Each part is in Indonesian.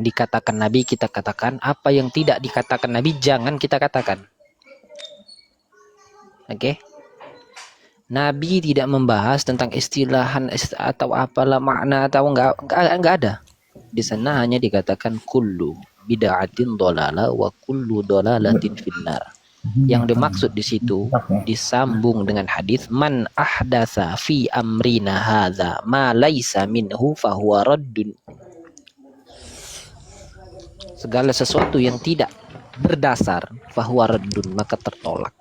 dikatakan Nabi kita katakan, apa yang tidak dikatakan Nabi jangan kita katakan. Oke? Nabi tidak membahas tentang istilahan atau apalah makna atau enggak ada. Di sana hanya dikatakan kullu bid'atin dolalah wa kullu dolalatin finnar. Yang dimaksud di situ disambung dengan hadis man ahdatsa fi amrina hadza ma laisa minhu fahuwa raddun. Segala sesuatu yang tidak berdasar fahuwa raddun maka tertolak.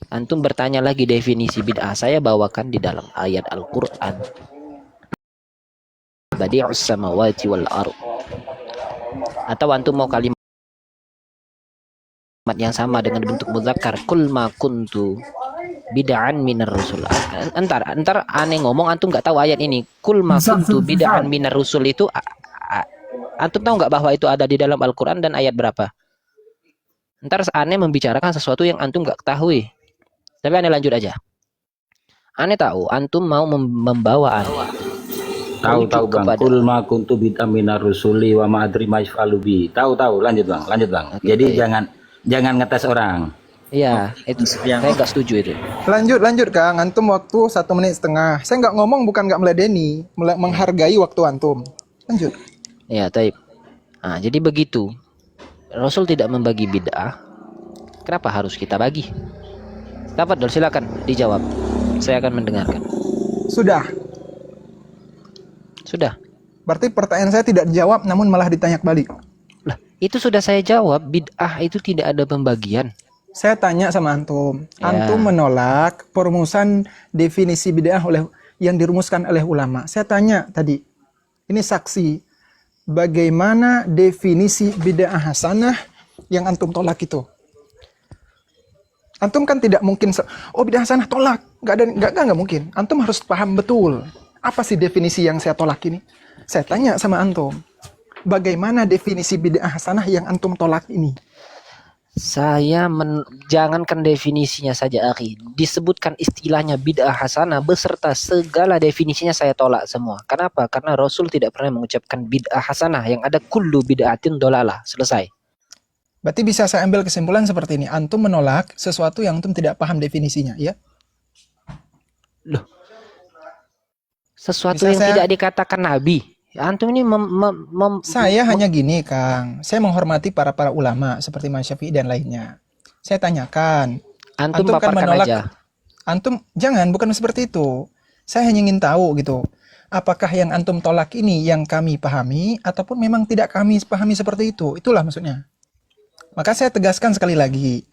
Antum bertanya lagi definisi bid'ah, saya bawakan di dalam ayat Al-Qur'an. Badi'us samawati wal ardh. Atau antum mau kalimat yang sama dengan bentuk muzakkar, kul ma kuntu bid'an minar rusul. Entar aneh ngomong antum enggak tahu ayat ini. Kul ma kuntu bid'an minar rusul itu antum tahu enggak bahwa itu ada di dalam Al-Qur'an dan ayat berapa? Entar aneh membicarakan sesuatu yang antum enggak ketahui. Tapi aneh lanjut aja. Aneh tahu antum mau membawa aneh tahu bang, kul ma kuntu bid'an minar rusuli wa ma adri ma yaf'alu bi. Tahu lanjut bang. Okay, jadi baik. jangan ngetes orang. Iya, itu saya nggak setuju itu. Lanjut Kang, antum waktu 1 menit setengah. Saya nggak ngomong, bukan nggak meladeni, menghargai waktu antum. Lanjut. Iya, taib. Nah, jadi begitu. Rasul tidak membagi bid'ah. Kenapa harus kita bagi? Tafadhol, silakan dijawab. Saya akan mendengarkan. Sudah. Berarti pertanyaan saya tidak dijawab, namun malah ditanya balik. Lah, itu sudah saya jawab. Bid'ah itu tidak ada pembagian. Saya tanya sama antum. Ya. Antum menolak perumusan definisi bid'ah yang dirumuskan oleh ulama. Saya tanya tadi. Ini saksi. Bagaimana definisi bid'ah hasanah yang antum tolak itu? Antum kan tidak mungkin bid'ah hasanah tolak. Enggak mungkin. Antum harus paham betul. Apa sih definisi yang saya tolak ini? Saya tanya sama antum. Bagaimana definisi bid'ah hasanah yang antum tolak ini? Saya jangankan definisinya saja, akhi. Disebutkan istilahnya bid'ah hasanah beserta segala definisinya saya tolak semua. Kenapa? Karena Rasul tidak pernah mengucapkan bid'ah hasanah, yang ada kullu bid'atin dolalah. Selesai. Berarti bisa saya ambil kesimpulan seperti ini. Antum menolak sesuatu yang antum tidak paham definisinya, ya? Loh. Sesuatu yang tidak dikatakan Nabi. Antum ini saya hanya gini, Kang. Saya menghormati para ulama seperti Imam Syafi'i dan lainnya. Saya tanyakan. Antum kan menolak aja. Antum jangan, bukan seperti itu. Saya hanya ingin tahu gitu. Apakah yang antum tolak ini yang kami pahami ataupun memang tidak kami pahami seperti itu? Itulah maksudnya. Maka saya tegaskan sekali lagi.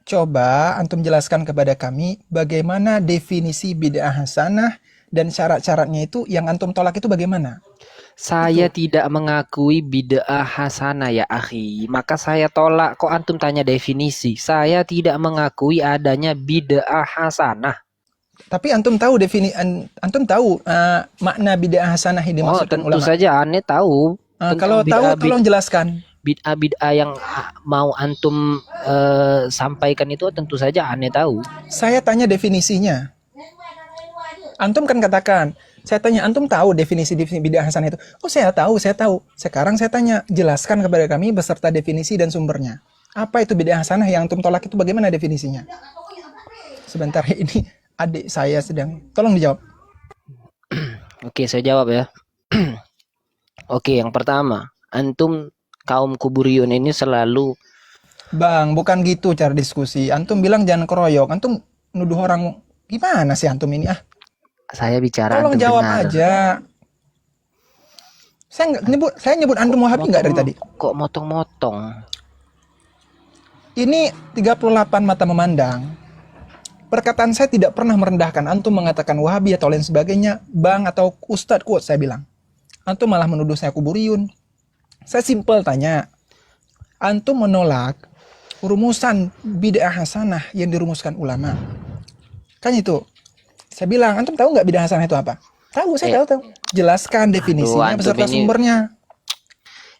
Coba antum jelaskan kepada kami bagaimana definisi bid'ah hasanah dan syarat-syaratnya itu yang antum tolak itu bagaimana? Saya tidak mengakui bid'ah hasanah ya akhi. Maka saya tolak. Kok antum tanya definisi? Saya tidak mengakui adanya bid'ah hasanah. Tapi antum tahu makna bid'ah hasanah yang dimaksudkan ulama? Tentu saja aneh tahu. Kalau tahu tolong jelaskan. Bid'ah yang mau antum sampaikan itu tentu saja aneh tahu. Saya tanya definisinya. Antum kan katakan, saya tanya antum tahu definisi bid'ah hasanah itu? Oh, saya tahu. Sekarang saya tanya, jelaskan kepada kami beserta definisi dan sumbernya. Apa itu bid'ah hasanah yang antum tolak itu, bagaimana definisinya? Sebentar, ini adik saya sedang, tolong dijawab. Oke, saya jawab ya. Oke, yang pertama, antum kaum kuburiyun ini selalu... Bang, bukan gitu cara diskusi. Antum bilang jangan keroyok. Antum nuduh orang, gimana sih antum ini? Saya bicara tolong antum jawab dengar. aja. Saya nyebut antum Wahabi nggak dari tadi? Kok motong-motong? Ini 38 mata memandang. Perkataan saya tidak pernah merendahkan. Antum mengatakan Wahabi atau lain sebagainya, bang atau ustadz, quote saya bilang. Antum malah menuduh saya kuburiyun. Saya simpel tanya. Antum menolak rumusan bid'ah hasanah yang dirumuskan ulama. Kan itu. Saya bilang, antum tahu nggak bid'ah hasanah itu apa? Tahu, saya tahu. Jelaskan definisinya beserta sumbernya.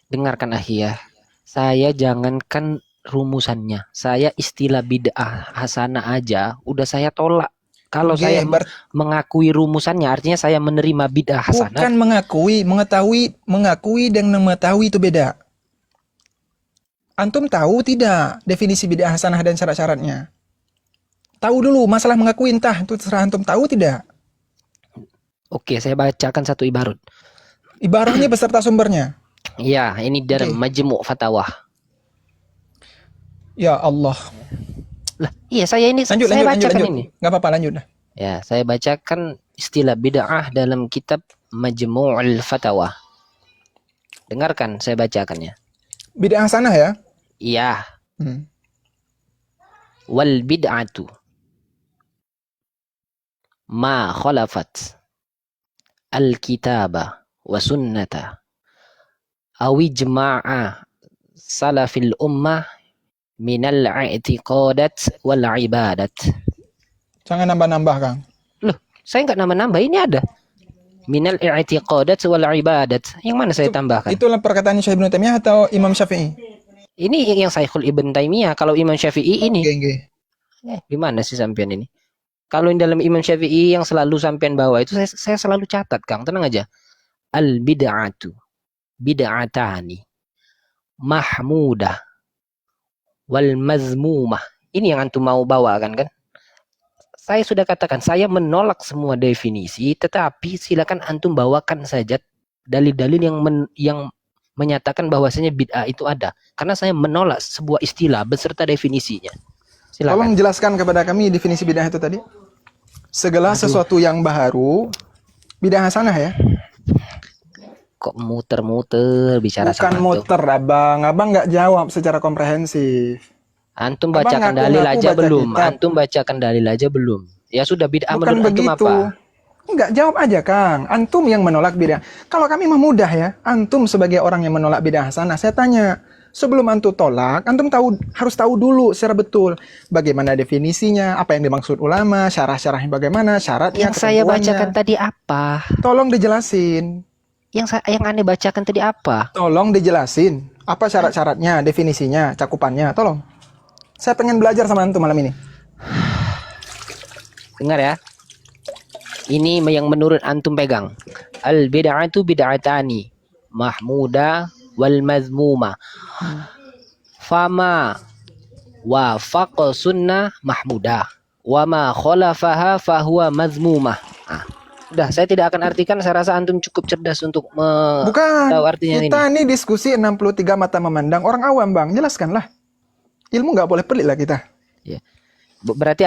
Dengarkan akhi ya. Saya jangankan rumusannya. Saya istilah bid'ah hasanah aja udah saya tolak. Kalau Oke, saya mengakui rumusannya, artinya saya menerima bid'ah hasanah. bukan mengakui, mengakui dan mengetahui itu beda. Antum tahu tidak definisi bid'ah hasanah dan syarat-syaratnya? Tahu dulu, masalah mengakui entah itu terserah antum tahu tidak. Oke, saya bacakan satu ibarat. Ibaratnya beserta sumbernya. Ya, ini dari Oke. Majmu' Fatawa. Ya Allah. Lah, iya saya Lanjut, saya bacakan lanjut. ini. Nggak apa-apa, lanjut dah. Ya, saya bacakan istilah bid'ah dalam kitab Majmu'ul Fatawa. Dengarkan, saya bacakannya. Bid'ah hasanah ya. Iya, Hmm. wal bid'atu ma khalafat al-kitaba wa sunnata aw ijma'a salafil ummah minal i'tiqadat wal ibadat. Jangan nambah-nambah, Kang. Loh, saya nggak nambah-nambah, ini ada. Minal i'tiqadat wal ibadat. Yang mana saya tambahkan? Itulah perkataan Syekh Ibnu Taimiyah atau Imam Syafi'i? Ini yang Syekhul Ibn Taimiyah. Kalau Imam Syafi'i ini, Oke. gimana sih sampean ini? Kalau yang dalam Imam Syafi'i yang selalu sampean bawa itu saya selalu catat, Kang. Tenang aja. Al bid'atu bid'atani mahmudah wal mazmumah. Ini yang antum mau bawa kan? Saya sudah katakan, saya menolak semua definisi, tetapi silakan antum bawakan saja dalil-dalil yang menyatakan bahwasanya bid'ah itu ada. Karena saya menolak sebuah istilah beserta definisinya. Silakan. Tolong jelaskan kepada kami definisi bid'ah itu tadi. Segala sesuatu yang baru, bid'ah hasanah ya. Kok muter-muter bicara Bukan sama antum? muter, Abang. Abang nggak jawab secara komprehensif. Antum Abang bacakan ngaku-ngaku dalil aja baca belum? kitab. Antum bacakan dalil aja belum? Ya sudah, bid'ah Bukan menurut antum begitu. apa? Enggak, jawab aja, Kang. Antum yang menolak bid'ah. Kalau kami mah mudah ya. Antum sebagai orang yang menolak bid'ah hasanah, saya tanya. Sebelum antum tolak, antum harus tahu dulu secara betul bagaimana definisinya, apa yang dimaksud ulama, syarah-syarahnya bagaimana, syaratnya, Yang saya ketentuannya. bacakan tadi apa? Tolong dijelasin. Yang aneh bacakan tadi apa? Tolong dijelasin. Apa syarat-syaratnya, definisinya, cakupannya. Tolong. Saya pengen belajar sama antum malam ini. Dengar ya. Ini yang menurut antum pegang. Al bid'atu bid'atani mahmuda wal mazmuma. Fama wafaqa sunnah mahmudah wa ma khalafaha fahuwa mazmumah. Udah, saya tidak akan artikan, saya rasa antum cukup cerdas untuk Bukan. tahu artinya ini. Kita ini diskusi 63 mata memandang orang awam, Bang. Jelaskanlah. Ilmu nggak boleh pelit lah kita. Ya. Berarti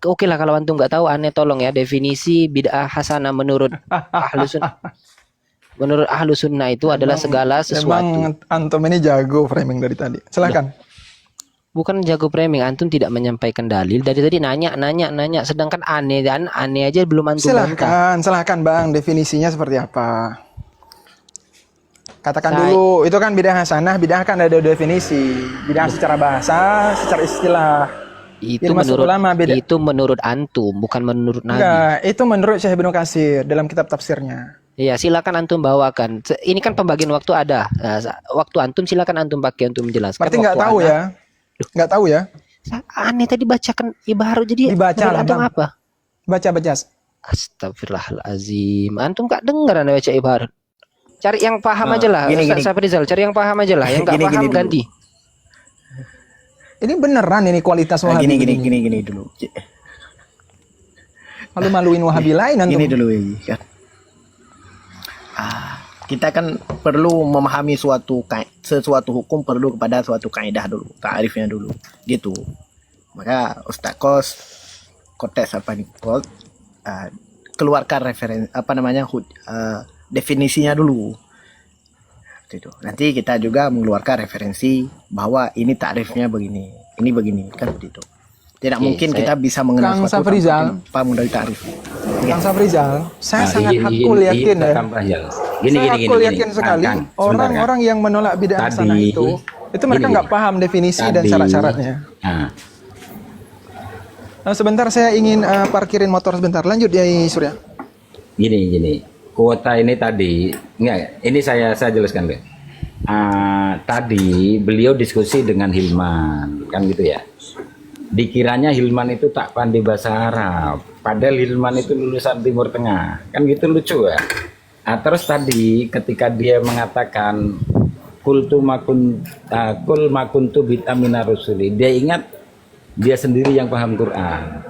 oke lah kalau antum nggak tahu, aneh tolong ya definisi bid'ah hasanah menurut ahlu sunnah. Menurut ahlu sunnah itu adalah segala sesuatu. Emang antum ini jago framing dari tadi. Silakan. Bukan jago framing, antum tidak menyampaikan dalil dari tadi nanya, sedangkan aneh aja belum antum bantah. Silakan Bang, definisinya seperti apa? Katakan Saya- dulu, itu kan bid'ah hasanah, bid'ah kan ada definisi. Bid'ah secara bahasa, secara istilah. Itu Ilmu menurut ulama beda. itu menurut antum, bukan menurut Nabi. Enggak, itu menurut Syekh Ibnu Katsir dalam kitab tafsirnya. Iya, silakan antum bawakan. Ini kan pembagian waktu ada. Nah, waktu antum silakan antum pakai untuk menjelaskan. Berarti nggak Waktu tahu anak- ya? Nggak tahu ya? Aneh tadi bacakan ibarat, jadi Dibaca menurut lah, antum Bang. apa? Baca. Astagfirullahalazim. Antum nggak dengar anda baca ibarat. Cari yang paham aja lah. gini. Ustaz Rizal, cari yang paham aja lah. Yang nggak Gini paham dulu. ganti. Ini beneran ini kualitas Wahabi. Gini dulu. Malu-maluin Wahabi lain antum. Gini dulu kan. Kita kan perlu memahami sesuatu hukum perlu kepada suatu kaidah dulu, ta'rifnya dulu. Gitu. Maka Ustaz Kotes keluarkan referensi definisinya dulu. Itu. Nanti kita juga mengeluarkan referensi bahwa ini ta'rifnya begini, ini begini, kan begitu. Tidak mungkin kita bisa mengenal Kang suatu Safrizal. tanpa dari ta'rif. Kang Safrizal, saya Nah, sangat hakul yakin ya. tambah ya. Saya hakul yakin sekali Kang, sebentar, orang-orang yang menolak bid'ah Tadi, hasanah itu mereka gini, nggak paham definisi dan Tadi, syarat-syaratnya. Nah, Sebentar saya ingin parkirin motor sebentar. Lanjut ya Surya. gini. Kuota ini tadi, enggak, ini saya jelaskan deh. Tadi beliau diskusi dengan Hilman, kan gitu ya. Dikiranya Hilman itu tak pandai bahasa Arab, Padahal Hilman itu lulusan Timur Tengah. Kan gitu lucu ya. Nah, terus tadi ketika dia mengatakan kul makuntu bitamina rusuli, dia ingat dia sendiri yang paham Quran.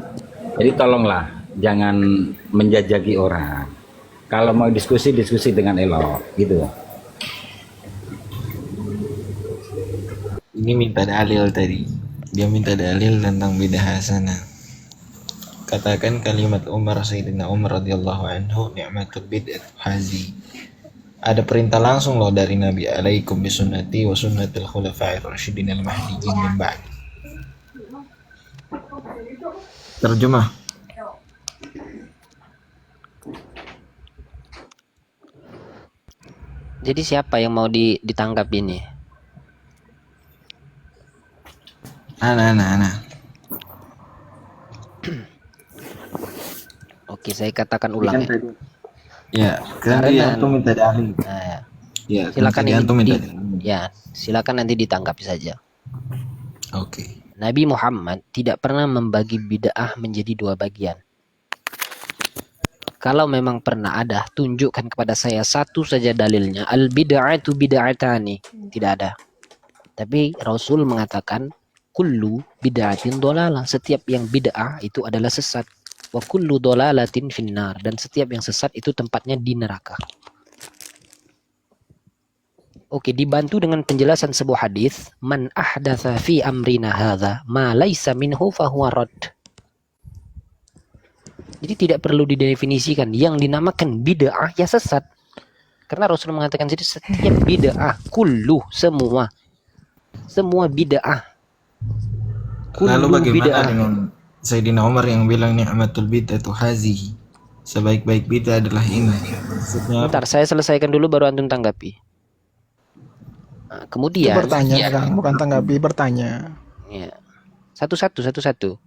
Jadi tolonglah jangan menjajaki orang. Kalau mau diskusi dengan elok gitu. Ini minta dalil tadi. Dia minta dalil tentang bidah hasanah. Katakan kalimat Umar, Sayyidina Umar radhiyallahu anhu, ni'matul bid'ah hazi. Ada perintah langsung loh dari Nabi, alaikum bisunnati wa sunnatil khulafa'ir rasyidin al-mahdiyyin min ba'd. Terjemah. Jadi siapa yang mau ditangkap ini? Ana. Oke, saya katakan ulang ya. Ya, kan dia antum minta dalil. Nah, Ya, silakan tadi antum minta dalil. ya, silakan nanti ditanggapi saja. Oke. Nabi Muhammad tidak pernah membagi bid'ah menjadi dua bagian. Kalau memang pernah ada, tunjukkan kepada saya satu saja dalilnya. Al bid'atu bid'atani. Tidak ada. Tapi Rasul mengatakan kullu bid'atin dolalah. Setiap yang bid'ah itu adalah sesat. Wa kullu dolalatin finnar. Dan setiap yang sesat itu tempatnya di neraka. Oke, dibantu dengan penjelasan sebuah hadis, man ahdatsa fi amrina hadza ma laisa minhu fahuwa rad. Jadi tidak perlu didefinisikan, yang dinamakan bid'ah ya sesat. Karena Rasul mengatakan jadi setiap bid'ah, kullu, semua bid'ah. Lalu Kullu bagaimana bid'ah. dengan Sayyidina Umar yang bilang ni'matul bid'atu hazihi? Sebaik-baik bid'ah adalah ini. Maksudnya Bentar, saya selesaikan dulu baru antum tanggapi. Nah, Itu kemudian bertanya, Kang, bukan tanggapi, bertanya. ya, satu-satu.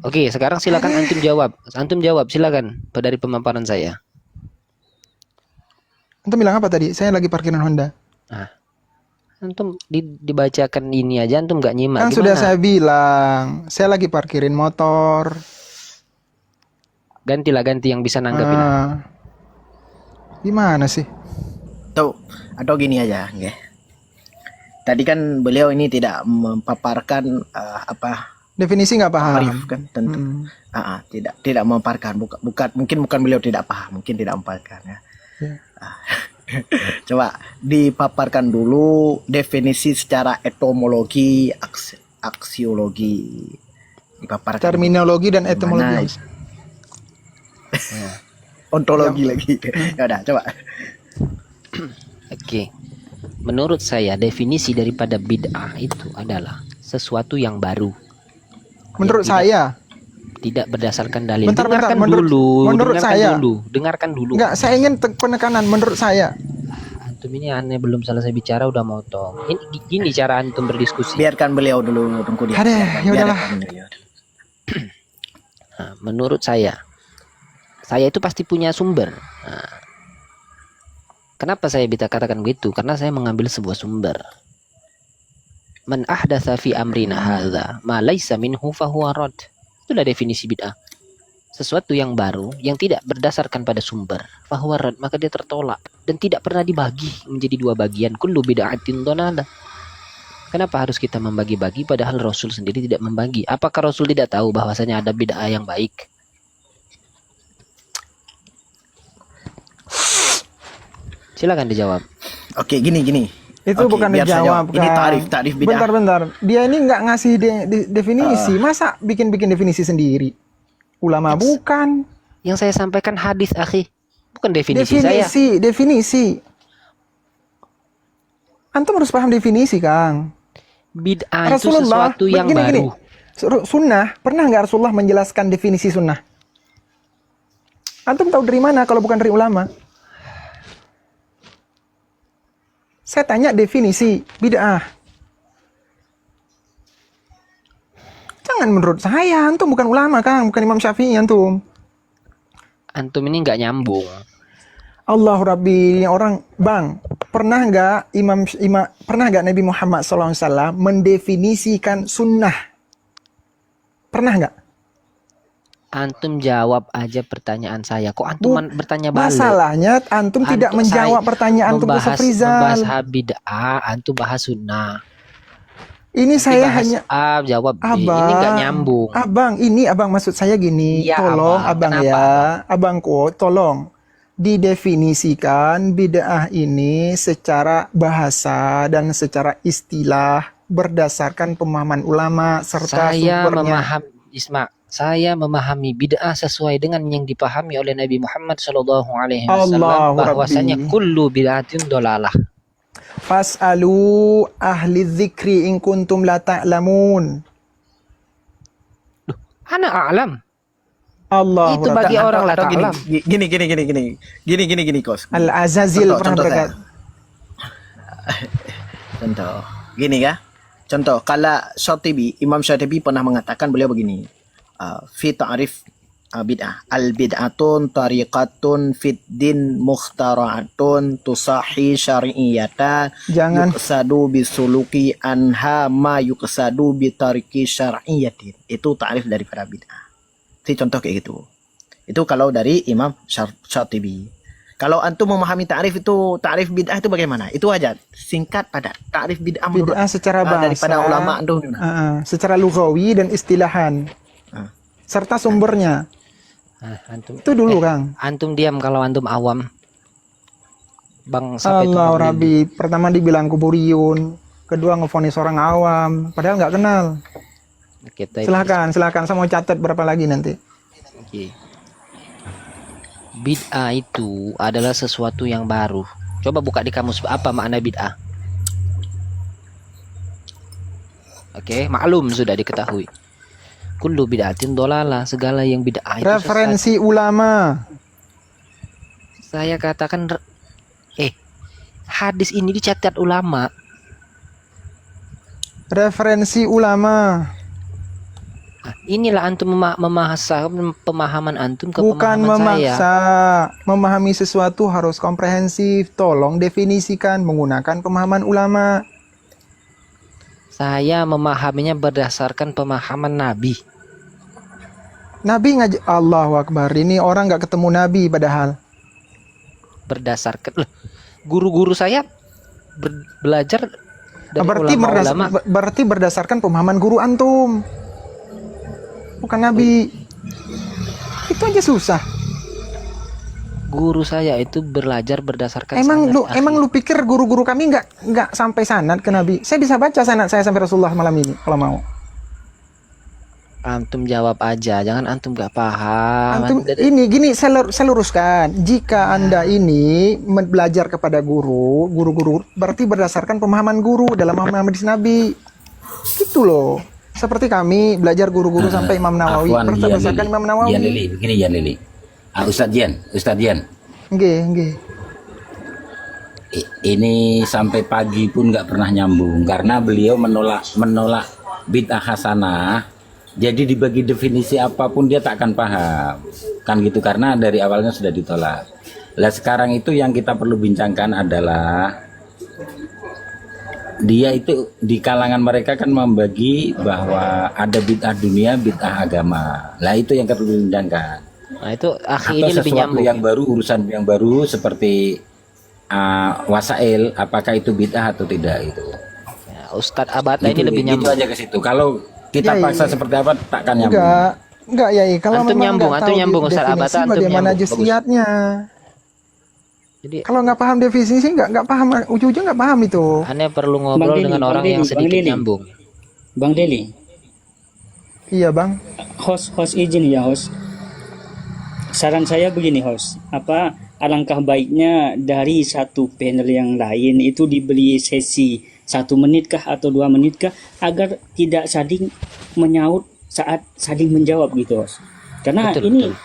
Oke, sekarang silakan antum jawab. Antum jawab, silakan dari pemaparan saya. Antum bilang apa tadi? Saya lagi parkiran Honda. Nah, antum dibacakan ini aja antum nggak nyimak. Kan Gimana? sudah saya bilang, saya lagi parkirin motor. Ganti yang bisa nanggapin. Gimana sih? Atau gini aja, nggih. Tadi kan beliau ini tidak memaparkan Definisi nggak paham. arif kan tentu. Tidak memaparkan, mungkin bukan beliau tidak paham, mungkin tidak memaparkan ya. Ya. Coba dipaparkan dulu definisi secara etimologi, aksiologi. Dipaparkan Terminologi dan Gimana etimologi. ontologi lagi. Ya udah, coba. Oke. Menurut saya definisi daripada bid'ah itu adalah sesuatu yang baru. Menurut saya. Tidak berdasarkan dalil. Bentar, dengarkan menurut saya. Dengarkan dulu. Enggak, saya ingin penekanan menurut saya. Antum ini aneh, belum selesai bicara udah motong. Ini gini cara antum berdiskusi. Biarkan beliau dulu tunggu dia. Ada, ya udahlah. Nah, menurut saya itu pasti punya sumber. Nah, kenapa saya bisa katakan begitu? Karena saya mengambil sebuah sumber. Man ahdatsa fi amrina hadza ma laisa minhu fahuwa rad. Itulah definisi bid'ah. Sesuatu yang baru yang tidak berdasarkan pada sumber, fahuwa rad, maka dia tertolak dan tidak pernah dibagi menjadi dua bagian. Kullu bid'atin dhalalah. Kenapa harus kita membagi-bagi padahal Rasul sendiri tidak membagi? Apakah Rasul tidak tahu bahwasanya ada bid'ah yang baik? Silakan dijawab. Oke, gini. Itu Oke, bukan biar saya dijawab. jawab. Ini Kang. tarif bid'ah. Bentar. Dia ini nggak ngasih definisi. Masa bikin definisi sendiri? Ulama bukan. Yang saya sampaikan hadis, akhi. Bukan definisi saya. Definisi. Antum harus paham definisi, Kang. Bid'ah itu sesuatu yang baru. Sunnah, pernah nggak Rasulullah menjelaskan definisi sunnah? Antum tahu dari mana kalau bukan dari ulama? Saya tanya definisi bid'ah. Jangan menurut saya, antum bukan ulama, Kang, bukan Imam Syafi'i antum. Antum ini nggak nyambung. Allah Rabbi, orang Bang, pernah nggak pernah nggak Nabi Muhammad SAW mendefinisikan sunnah? Pernah nggak? Antum jawab aja pertanyaan saya. Kok antum bertanya balik? Masalahnya antum tidak Antum menjawab pertanyaan antum ke membahas Safrizal. bid'ah, antum bahas sunnah. Ini Nanti saya bahas hanya A, jawab B. Ini abang, nggak nyambung. abang maksud saya gini, Iya, tolong abang. abang Kenapa, ya, abangku tolong didefinisikan bid'ah ini secara bahasa dan secara istilah berdasarkan pemahaman ulama serta sumbernya. Saya memahami bid'ah sesuai dengan yang dipahami oleh Nabi Muhammad Shallallahu Alaihi Wasallam, Allahu bahwasanya Rabbi. kullu bid'atin dolalah. Fas'alu ahli dzikri in kuntum la ta'lamun. Ana a'lam. Allahu Itu bagi Rabbi. orang la Atau ta'lam. gini kos. Al-Azazil pernah Contoh berkata. Contoh, gini ya. Contoh, kalau Imam Syatibi pernah mengatakan beliau begini. Fi ta'rif bid'ah. Al-bid'atun tariqatun fid din mukhtara'atun tusahi syar'iyyata Jangan. yuqsadu bisuluki anha ma yuqsadu bitariki syar'iyyatin. Itu ta'rif daripada bid'ah. Itu contoh kayak gitu. Itu kalau dari Imam Syatibi. Kalau antum memahami ta'rif bid'ah itu bagaimana? Itu aja singkat padat. Ta'rif bid'ah menurut Bid'ah secara bahasa daripada ulama itu. secara lughawi dan istilahan serta sumbernya. Antum, Itu dulu Kang. antum diam kalau antum awam. Bang, siapa itu? Allah Bang Rabbi, pertama dibilang kuburiyun, kedua ngevonis orang awam, padahal nggak kenal. Lili? Kita Silakan, saya mau catat berapa lagi nanti. Oke. Bid'ah itu adalah sesuatu yang baru. Coba buka di kamus apa makna bid'ah. Oke, maklum sudah diketahui. Kullu bid'atin dolalah, segala yang bid'ah itu Referensi ulama. sesat. Saya katakan hadis ini dicatat ulama. Referensi ulama. Nah, inilah antum memahami pemahaman antum ke Bukan pemahaman saya. memaksa. Memahami sesuatu harus komprehensif. Tolong definisikan menggunakan pemahaman ulama. Saya memahaminya berdasarkan pemahaman Nabi. Nabi Allahu Akbar. Ini orang nggak ketemu Nabi padahal. Berdasarkan guru-guru saya belajar dari ulama-ulama. Berarti berdasarkan pemahaman guru antum. Bukan Nabi. Itu aja susah. Guru saya itu belajar berdasarkan Emang sanad, lu pikir guru-guru kami nggak sampai sanad ke Nabi? Saya bisa baca sanad saya sampai Rasulullah malam ini kalau mau. Antum jawab aja, jangan antum gak paham. Antum ini gini saya luruskan. Jika Anda ini belajar kepada guru-guru berarti berdasarkan pemahaman guru dalam pemahaman hadis Nabi. Gitu loh. Seperti kami belajar guru-guru sampai Imam Nawawi berdasarkan Imam Nawawi. Yan Lili, begini Yan Lili. Ustadz Dian. Nggih. Ini sampai pagi pun nggak pernah nyambung karena beliau menolak bid'ah hasanah. Jadi dibagi definisi apapun dia tak akan paham. Kan gitu karena dari awalnya sudah ditolak. Lah sekarang itu yang kita perlu bincangkan adalah dia itu di kalangan mereka kan membagi bahwa ada bid'ah dunia, bid'ah agama. Lah itu yang perlu dibincangkan. Nah itu Atau ini lebih sesuatu nyambung. yang baru, urusan yang baru seperti wasail, apakah itu bid'ah atau tidak itu. Ya, Ustadz Abata ini lebih Itu nyambung. aja ke situ. Kalau kita Ya, paksa iya. seperti apa takkan nyambung. Enggak ya. Kalau Antum memang nyambung, nggak antum tahu nyambung, Ustaz definisi, Abata, antum bagaimana nyambung. justiatnya? Jadi Kalau nggak paham definisi nggak paham, ujung-ujung nggak paham itu. Anda perlu ngobrol Bang dengan Deli, orang Bang yang Deli, sedikit Bang Deli. nyambung. Bang Deli, Iya bang. host izin ya host. Saran saya begini host, alangkah baiknya dari satu panel yang lain itu diberi sesi 1 menit kah atau 2 menit kah agar tidak saling menyaut saat saling menjawab gitu host. Karena Betul, ini betul.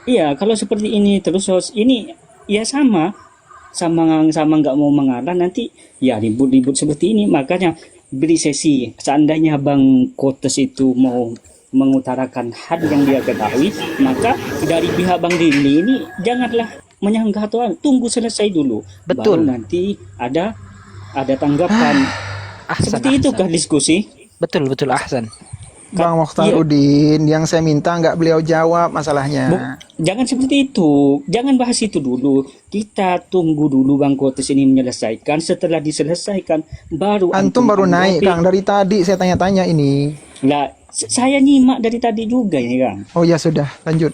iya kalau seperti ini terus host ini ya sama nggak mau mengalah nanti ya ribut-ribut seperti ini. Makanya beri sesi, seandainya Bang Kotes itu mau mengutarakan hal yang dia ketahui, maka dari pihak Bang Dili ini janganlah menyanggah atau tunggu selesai dulu. Betul. Baru nanti ada tanggapan. Ahsan, Seperti itu ahsan. kah diskusi? Betul Ahsan. Bang Iya. Mokhtarudin, yang saya minta nggak beliau jawab masalahnya. Jangan seperti itu. Jangan bahas itu dulu. Kita tunggu dulu Bang Kotes ini menyelesaikan. Setelah diselesaikan, baru Antum baru naik, anggapi. Kang. Dari tadi saya tanya-tanya ini. Lah, saya nyimak dari tadi juga ini, Kang. Oh ya sudah, lanjut.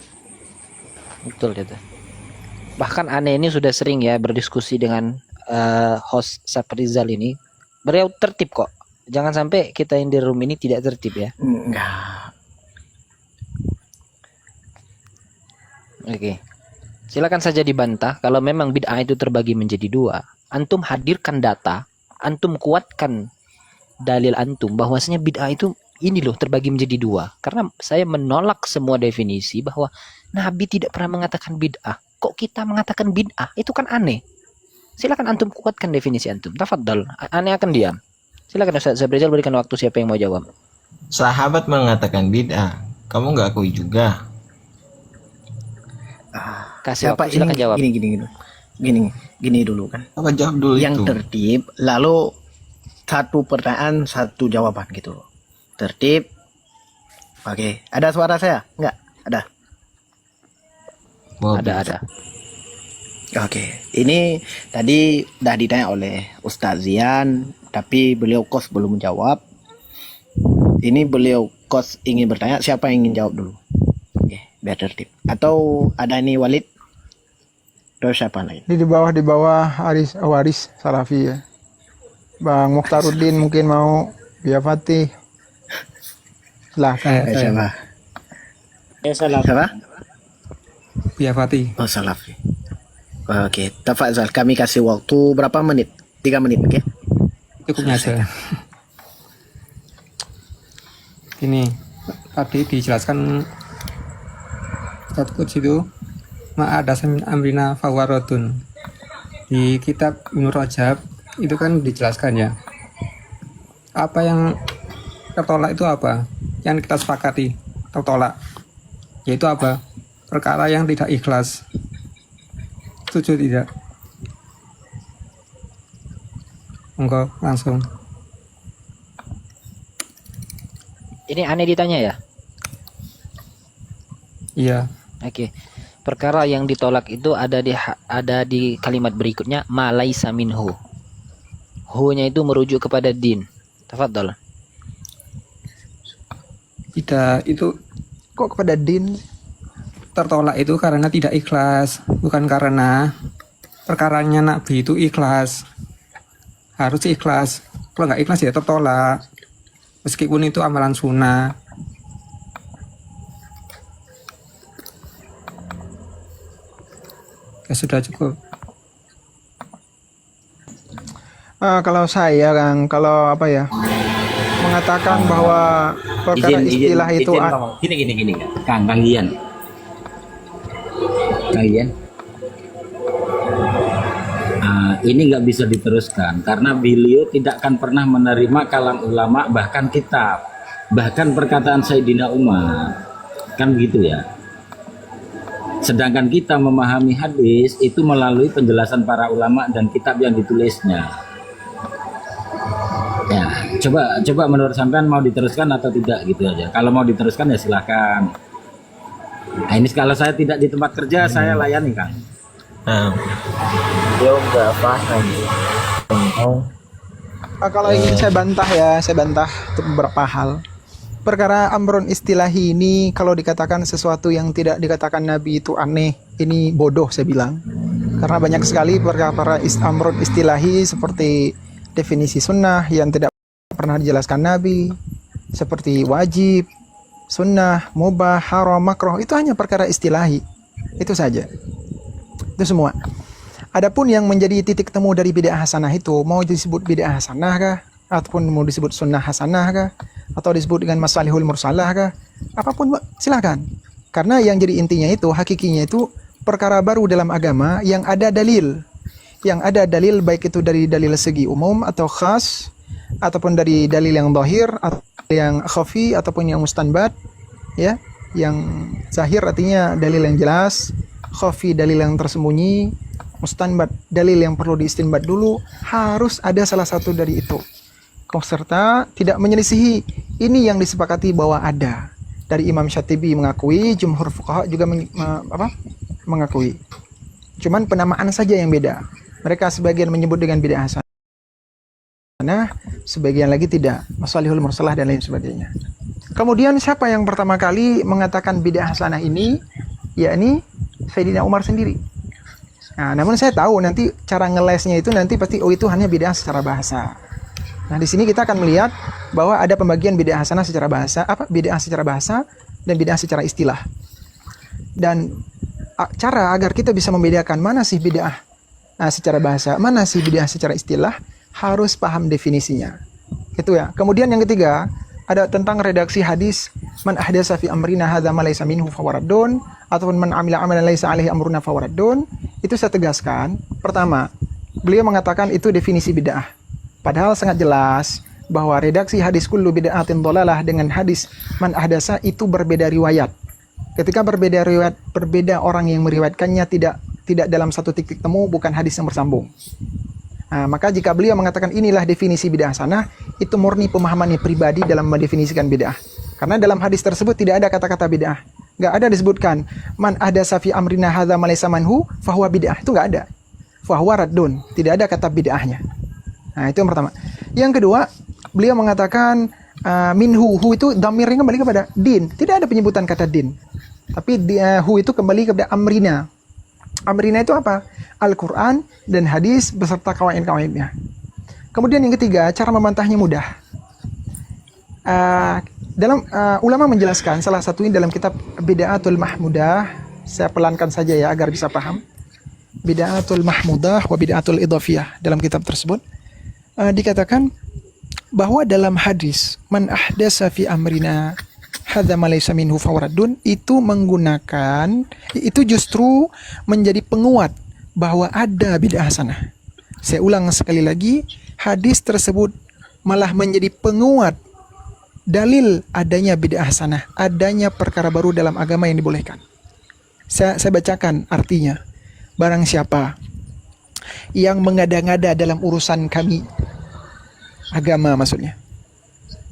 Betul itu. Bahkan aneh ini sudah sering ya berdiskusi dengan host Saprizal ini. Beliau tertib kok. Jangan sampai kita yang di room ini tidak tertib ya. Enggak. Oke. Silakan saja dibantah kalau memang bid'ah itu terbagi menjadi dua. Antum hadirkan data, antum kuatkan dalil antum bahwasanya bid'ah itu ini loh terbagi menjadi dua. Karena saya menolak semua definisi bahwa Nabi tidak pernah mengatakan bid'ah. Kok kita mengatakan bid'ah? Itu kan aneh. Silakan antum kuatkan definisi antum. Tafadhal. Aneh akan diam. Silakan Ustaz Saprizal, berikan waktu siapa yang mau jawab. Sahabat mengatakan bid'ah, kamu nggak akui juga. Kasih Siapa waktu, silakan ini? jawab. Gini dulu kan. Apa jawab dulu Yang itu? tertib, lalu satu pertanyaan, satu jawaban gitu. Tertib. Oke, ada suara saya? Enggak? Ada. Ada. Oke, ini tadi udah ditanya oleh Ustaz Zian, tapi beliau kos belum menjawab. Ini beliau kos ingin bertanya, siapa yang ingin jawab dulu? Oke, biar tertib. Atau ada ini Walid? Terus siapa lain? Ini di bawah Waris Salafi ya. Bang Mokhtarudin mungkin mau, Buya Fatih. Silahkan. Siapa? Saya salah. Siapa? Buya Fatih. Oh, Salafi. Oke, tafadzal. Kami kasih waktu berapa menit? 3 menit, oke? Cukupnya aja. Ini tadi dijelaskan Ustaz Quds itu ma'ada min amrina fawarodun. Di kitab Ibnu Rajab itu kan dijelaskan ya. Apa yang tertolak itu apa? Yang kita sepakati tertolak. Yaitu apa? Perkara yang tidak ikhlas. Setuju tidak? Enggak, langsung. Ini aneh ditanya ya? Iya. Oke. Perkara yang ditolak itu ada di kalimat berikutnya ma laisa minhu. Hu-nya itu merujuk kepada din. Tafadhal. Tidak, itu Kok kepada din? tertolak itu karena tidak ikhlas, bukan karena perkaranya Nabi itu ikhlas. Harus ikhlas. Kalau nggak ikhlas ya tertolak. Meskipun itu amalan sunnah. Ya sudah cukup. Kalau saya Kang, kalau apa ya, mengatakan bahwa perkara istilah itu ngomong. Gini Kang, kalian ini nggak bisa diteruskan karena beliau tidak akan pernah menerima kalam ulama, bahkan kitab, bahkan perkataan Sayyidina Umar, kan gitu ya. Sedangkan kita memahami hadis itu melalui penjelasan para ulama dan kitab yang ditulisnya. Ya, coba menurut sampean mau diteruskan atau tidak gitu aja. Kalau mau diteruskan ya silahkan. Nah, ini kalau saya tidak di tempat kerja saya layani Kang. Dia nggak paham. kalau ingin saya bantah ya, saya bantah untuk beberapa hal. Perkara amrun istilahi ini kalau dikatakan sesuatu yang tidak dikatakan Nabi itu aneh, ini bodoh saya bilang. Karena banyak sekali perkara amrun istilahi seperti definisi sunnah yang tidak pernah dijelaskan Nabi, seperti wajib, sunnah, mubah, haram, makruh, itu hanya perkara istilahi. Itu saja. Itu semua. Adapun yang menjadi titik temu dari bid'ah hasanah itu, mau disebut bid'ah hasanah kah? Ataupun mau disebut sunnah hasanah kah? Atau disebut dengan masalihul mursalah kah? Apapun silakan. Karena yang jadi intinya itu, hakikinya itu perkara baru dalam agama yang ada dalil. Yang ada dalil baik itu dari dalil segi umum atau khas, ataupun dari dalil yang zahir, atau yang khafi, ataupun yang mustanbat, ya. Yang zahir artinya dalil yang jelas, khafi dalil yang tersembunyi, mustanbat dalil yang perlu diistinbat dulu, harus ada salah satu dari itu. serta tidak menyelisihi ini yang disepakati bahwa ada. Dari Imam Syatibi mengakui, jumhur fuqaha juga mengakui. Cuman penamaan saja yang beda. Mereka sebagian menyebut dengan bid'ah hasanah, sebagian lagi tidak, masalihul mursalah dan lain sebagainya. Kemudian siapa yang pertama kali mengatakan bid'ah hasanah ini? Yakni Sayyidina Umar sendiri. Nah, namun saya tahu nanti cara ngelesnya itu nanti pasti itu hanya bid'ah secara bahasa. Nah, di sini kita akan melihat bahwa ada pembagian bid'ah hasanah secara bahasa, bid'ah secara bahasa dan bid'ah secara istilah. Dan cara agar kita bisa membedakan mana sih bid'ah secara bahasa, mana sih bid'ah secara istilah, harus paham definisinya. Itu ya. Kemudian yang ketiga, ada tentang redaksi hadis man ahdasa fi amrina hadza ma laysa minhu fawaradun ataupun man amila amalan laysa alaihi amruna fawaradun. Itu saya tegaskan. Pertama, beliau mengatakan itu definisi bid'ah. Padahal sangat jelas bahwa redaksi hadis kullu bid'atin dhalalah dengan hadis man ahdasa itu berbeda riwayat. Ketika berbeda riwayat, berbeda orang yang meriwayatkannya, tidak dalam satu titik temu, bukan hadis yang bersambung. Nah, maka jika beliau mengatakan inilah definisi bid'ah hasanah, itu murni pemahamannya pribadi dalam mendefinisikan bid'ah. Karena dalam hadis tersebut tidak ada kata-kata bid'ah. Nggak ada disebutkan man ahdasa fi amrina hadza ma laysa manhu fahuwa bid'ah. Itu nggak ada. Fahuwa raddun. Tidak ada kata bid'ahnya. Nah, itu yang pertama. Yang kedua, beliau mengatakan minhu, hu itu dhamirnya kembali kepada din. Tidak ada penyebutan kata din. Tapi hu itu kembali kepada amrina. Amrina itu apa? Al-Quran dan hadis beserta kawaid-kawaidnya. Kemudian yang ketiga, cara membantahnya mudah. Ulama menjelaskan salah satunya dalam kitab Bid'atul Mahmudah. Saya pelankan saja ya agar bisa paham. Bid'atul Mahmudah wa Bid'atul Idhafiyah. Dalam kitab tersebut dikatakan bahwa dalam hadis man ahdasa fi amrina hadza ma laysa minhu fawaradun itu justru menjadi penguat bahwa ada bid'ah hasanah. Saya ulang sekali lagi, hadis tersebut malah menjadi penguat dalil adanya bid'ah hasanah, adanya perkara baru dalam agama yang dibolehkan. Saya bacakan artinya. Barang siapa yang mengada-ngada dalam urusan kami, agama maksudnya,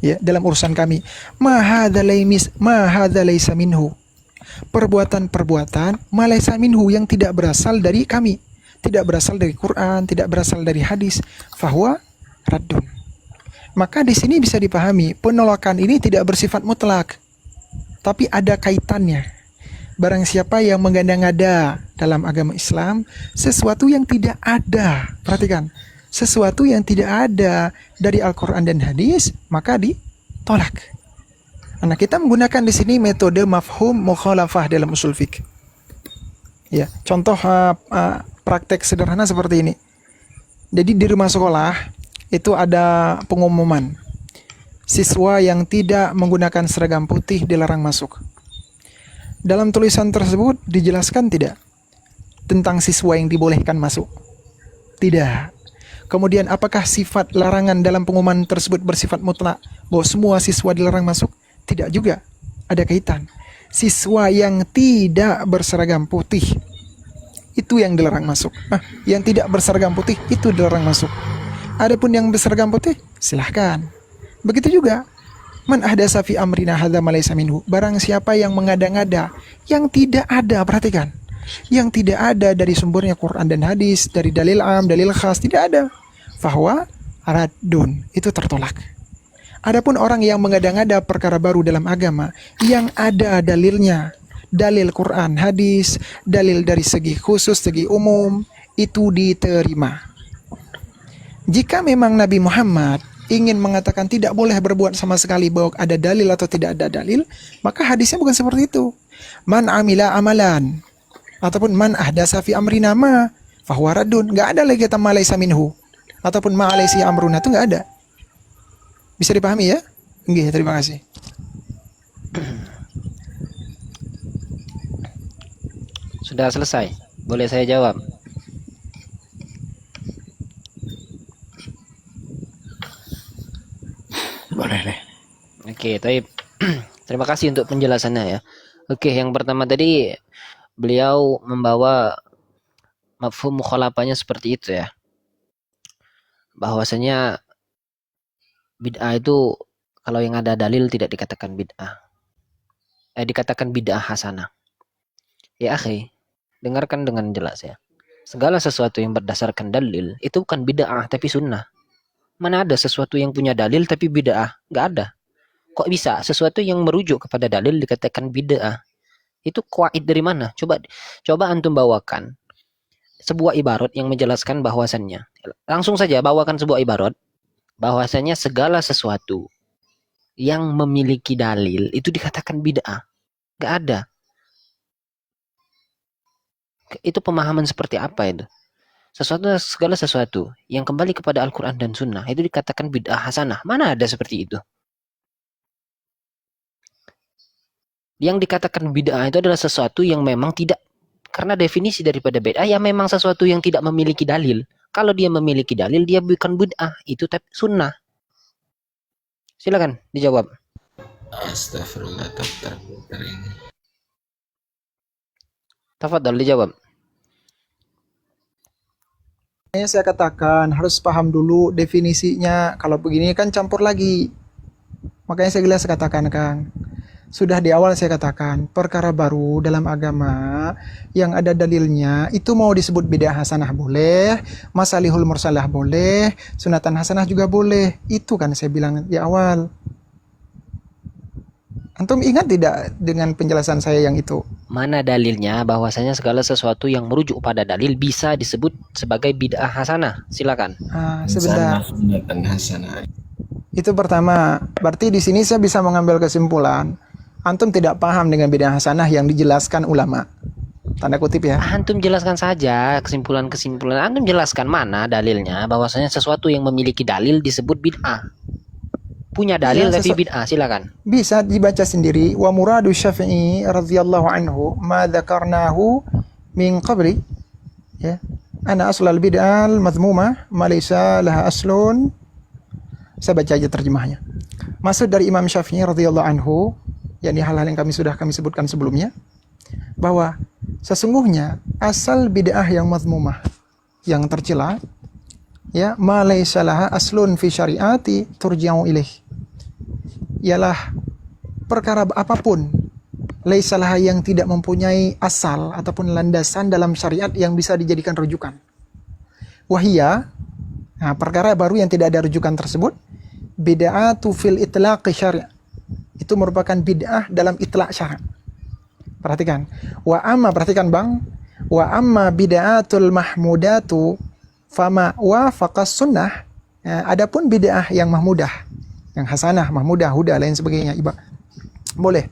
ya, dalam urusan kami, ma hadza laisa minhu, perbuatan-perbuatan ma laisa minhu yang tidak berasal dari kami, tidak berasal dari Quran, tidak berasal dari hadis, fahuwa raddun. Maka di sini bisa dipahami penolakan ini tidak bersifat mutlak, tapi ada kaitannya. Barang siapa yang mengada-ngada dalam agama Islam sesuatu yang tidak ada, perhatikan, sesuatu yang tidak ada dari Al-Quran dan hadis, maka ditolak. Nah, kita menggunakan di sini metode mafhum mukhalafah dalam usul fiqh. Ya, contoh praktek sederhana seperti ini. Jadi di rumah sekolah itu ada pengumuman, siswa yang tidak menggunakan seragam putih dilarang masuk. Dalam tulisan tersebut dijelaskan tidak tentang siswa yang dibolehkan masuk? Tidak. Kemudian apakah sifat larangan dalam pengumuman tersebut bersifat mutlak bahwa semua siswa dilarang masuk? Tidak juga. Ada kaitan. Siswa yang tidak berseragam putih itu yang dilarang masuk. Yang tidak berseragam putih itu dilarang masuk. Adapun yang berseragam putih, silahkan. Begitu juga man ahdasa fi amrina hadza ma laysa minhu, barang siapa yang mengada-ngada yang tidak ada, perhatikan, yang tidak ada dari sumbernya Quran dan hadis, dari dalil am, dalil khas, tidak ada, fahuwa raddun, itu tertolak. Adapun orang yang mengada-ngada perkara baru dalam agama yang ada dalilnya, dalil Quran, hadis, dalil dari segi khusus, segi umum, itu diterima. Jika memang Nabi Muhammad ingin mengatakan tidak boleh berbuat sama sekali bahwa ada dalil atau tidak ada dalil, maka hadisnya bukan seperti itu. Man amila amalan ataupun man ahdasa fi amrina ma fahuwa raddun. Enggak ada lagi kata ma laysa minhu ataupun ma alaysi amruna, itu enggak ada. Bisa dipahami ya? Nggih, terima kasih. Sudah selesai. Boleh saya jawab? Boleh deh. Oke, tapi terima kasih untuk penjelasannya ya. Oke, yang pertama tadi beliau membawa mafhum mukhalafahnya seperti itu ya. Bahwasanya Bid'ah itu kalau yang ada dalil tidak dikatakan bid'ah. Dikatakan bid'ah hasanah. Ya akhi, dengarkan dengan jelas ya. Segala sesuatu yang berdasarkan dalil itu bukan bid'ah tapi sunnah. Mana ada sesuatu yang punya dalil tapi bid'ah? Nggak ada. Kok bisa sesuatu yang merujuk kepada dalil dikatakan bid'ah? Itu kuaid dari mana? Coba antum bawakan sebuah ibarat yang menjelaskan bahwasannya. Langsung saja bawakan sebuah ibarat bahwasannya segala sesuatu yang memiliki dalil itu dikatakan bid'ah. Nggak ada. Itu pemahaman seperti apa itu? Segala sesuatu yang kembali kepada Al-Quran dan Sunnah itu dikatakan bid'ah hasanah. Mana ada seperti itu? Yang dikatakan bid'ah itu adalah sesuatu yang memang tidak, karena definisi daripada bid'ah ya memang sesuatu yang tidak memiliki dalil. Kalau dia memiliki dalil dia bukan bid'ah, itu tapi sunnah. Silakan dijawab. Astagfirullah, dokter ini. Tafadhal dijawab. Saya katakan harus paham dulu definisinya. Kalau begini kan campur lagi. Makanya saya jelas katakan, Kang. Sudah di awal saya katakan, perkara baru dalam agama yang ada dalilnya, itu mau disebut bid'ah hasanah boleh, masalihul mursalah boleh, sunatan hasanah juga boleh. Itu kan saya bilang di awal. Antum ingat tidak dengan penjelasan saya yang itu? Mana dalilnya bahwasanya segala sesuatu yang merujuk pada dalil bisa disebut sebagai bid'ah hasanah? Silakan. Sebentar. Sunatan hasanah. Itu pertama. Berarti di sini saya bisa mengambil kesimpulan. Antum tidak paham dengan bid'ah hasanah yang dijelaskan ulama. Tanda kutip ya. Antum jelaskan saja kesimpulan-kesimpulan. Antum jelaskan mana dalilnya bahwasanya sesuatu yang memiliki dalil disebut bid'ah. Punya dalil Ya, tapi bid'ah, silakan. Bisa dibaca sendiri. Wa muradu Syafi'i radhiyallahu anhu ma dzakarnahu min qabli. Ya. Ana aslal bid'al madhmumah ma laysa laha aslun. Saya baca aja terjemahnya. Maksud dari Imam Syafi'i radhiyallahu anhu, yakni hal-hal yang kami sebutkan sebelumnya, bahwa sesungguhnya asal bid'ah yang madhmumah, yang tercela, ya, ma laysa laha aslun fi syariati turja'u ilaih, ialah perkara apapun laysa laha yang tidak mempunyai asal ataupun landasan dalam syariat yang bisa dijadikan rujukan. Wahia, nah, perkara baru yang tidak ada rujukan tersebut, bid'atu fil itlaqi syari', itu merupakan bid'ah dalam itlaq syara'. Perhatikan. Perhatikan Bang. Wa amma bid'atul mahmudatu fama wafaqas sunnah. Adapun bid'ah yang mahmudah, yang hasanah, mahmudah, huda, lain sebagainya, boleh.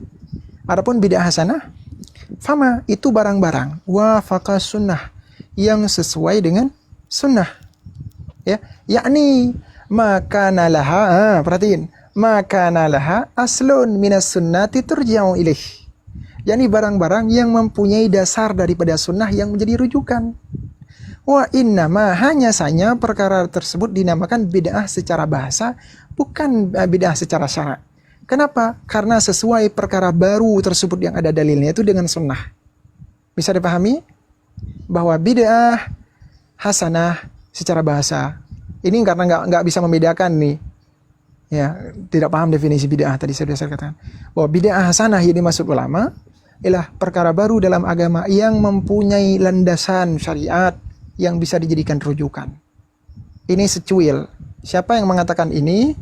Adapun bid'ah hasanah, fama itu barang-barang wafaqas sunnah, yang sesuai dengan sunnah. Ya, yakni maka nalaha, perhatiin, maka nalaha aslun minas sunnati turja'u ilaih. yakni barang-barang yang mempunyai dasar daripada sunnah yang menjadi rujukan. Wa innama, hanya saja perkara tersebut dinamakan bid'ah secara bahasa, bukan bid'ah secara syara'. Kenapa? Karena sesuai perkara baru tersebut yang ada dalilnya itu dengan sunnah. Bisa dipahami? Bahwa bid'ah hasanah secara bahasa. Ini karena nggak bisa membedakan nih. Ya, tidak paham definisi bid'ah tadi saya sudah katakan. Bahwa bid'ah hasanah yang dimaksud ulama ialah perkara baru dalam agama yang mempunyai landasan syariat yang bisa dijadikan rujukan. Ini secuil. Siapa yang mengatakan ini?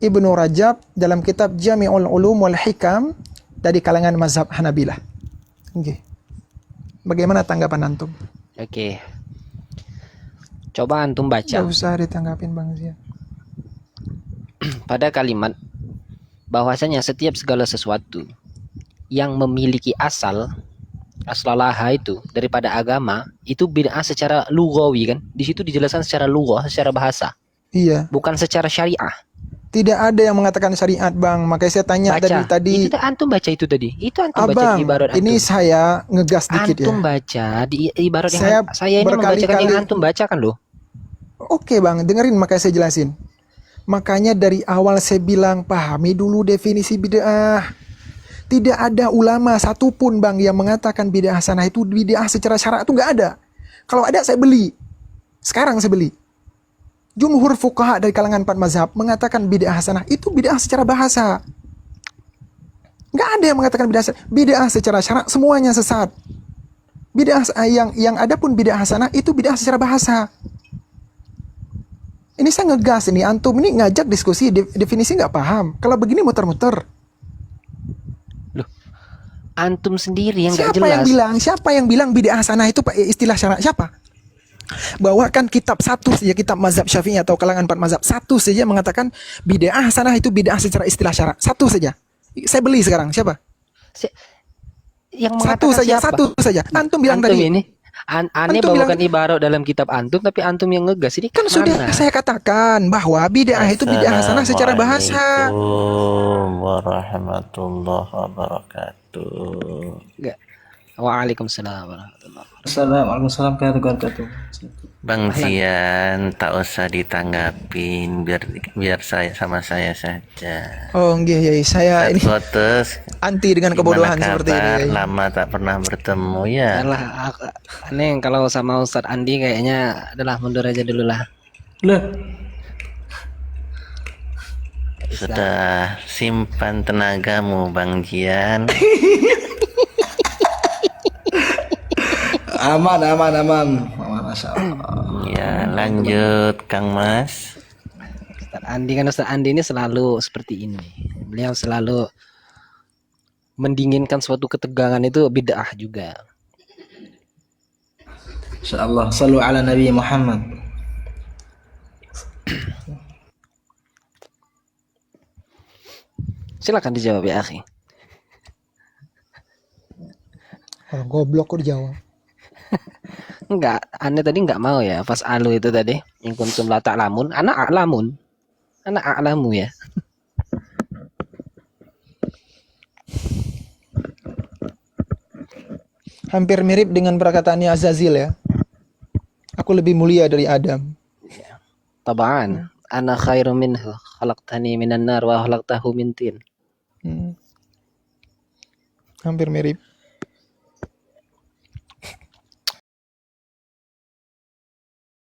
Ibnu Rajab dalam kitab Jami'ul Ulum wal Hikam dari kalangan mazhab Hanabilah. Oke. Bagaimana tanggapan antum? Oke. Coba antum baca. Tidak usah ditanggapin Bang Zian. Pada kalimat bahwasanya setiap segala sesuatu yang memiliki aslalaha itu daripada agama, itu bid'ah secara lughawi kan? Di situ dijelaskan secara lughah, secara bahasa. Iya. Bukan secara syariah. Tidak ada yang mengatakan syariat, Bang. Makanya saya tanya tadi. Itu antum baca itu tadi. Itu antum baca Abang, di ibarat antum. ini saya ngegas dikit Antum ya. baca di ibarat Saya yang saya ini membacakan yang antum bacakan loh. Oke Bang, dengerin makanya saya jelasin. Makanya dari awal saya bilang pahami dulu definisi bid'ah. Tidak ada ulama satupun Bang yang mengatakan bid'ah hasanah itu bid'ah secara syara' itu nggak ada. Kalau ada saya beli. Sekarang saya beli. Jumhur fuqaha dari kalangan 4 mazhab mengatakan bid'ah hasanah itu bid'ah secara bahasa. Nggak ada yang mengatakan bid'ah secara syarak, semuanya sesat. Bid'ah yang ada pun bid'ah hasanah itu bid'ah secara bahasa. Ini saya ngegas ini, antum ini ngajak diskusi definisi nggak paham. Kalau begini muter-muter. Loh, antum sendiri yang nggak Siapa yang jelas. bilang? Siapa yang bilang bid'ah hasanah itu istilah syarak? Siapa? Bawakan kitab satu saja, kitab mazhab Syafi'i atau kalangan 4 mazhab satu saja mengatakan bid'ah hasanah itu bid'ah secara istilah syarak. Satu saja. Saya beli sekarang. Siapa? Yang Satu mengatakan saja, siapa? satu saja. Antum bilang Antum tadi. ini aneh Antum bawakan bilang- ibarat dalam kitab antum, tapi antum yang ngegas ini Kan mana? sudah saya katakan bahwa bid'ah itu bid'ah hasanah secara bahasa. Assalamualaikum warahmatullahi wabarakatuh. Enggak. Waalaikumsalam warahmatullahi wabarakatuh. Assalamualaikum warahmatullahi wabarakatuh. Bang Zian, tak usah ditanggapin, biar saya sama saya saja. Oh, nggih, Yai. Saya ini Kotes, anti dengan kebodohan seperti ini. Yai. lama tak pernah bertemu ya. Alah, aneh kalau sama Ustadz Andi kayaknya adalah mundur aja dulu lah. Lah, Sudah simpan tenagamu Bang Zian. aman. Masya Allah. Ya, lanjut Kang Mas. Ustadz Andi ini selalu seperti ini. Beliau selalu mendinginkan suatu ketegangan itu bid'ah juga. Insya Allah. Sallu ala Nabi Muhammad. Silakan dijawab ya, akhi. Oh, goblok kok dijawab. Enggak, aneh tadi enggak mau ya. Pas alu itu tadi, in kuntum la ta'lamun, ana a'lamun. Ana a'lamu ya. Hampir mirip dengan perkataannya Azazil ya. Aku lebih mulia dari Adam. Tabaan, ana khairu minhu, khalaqtani minan nar wa khalaqtahu min tin. Hampir mirip.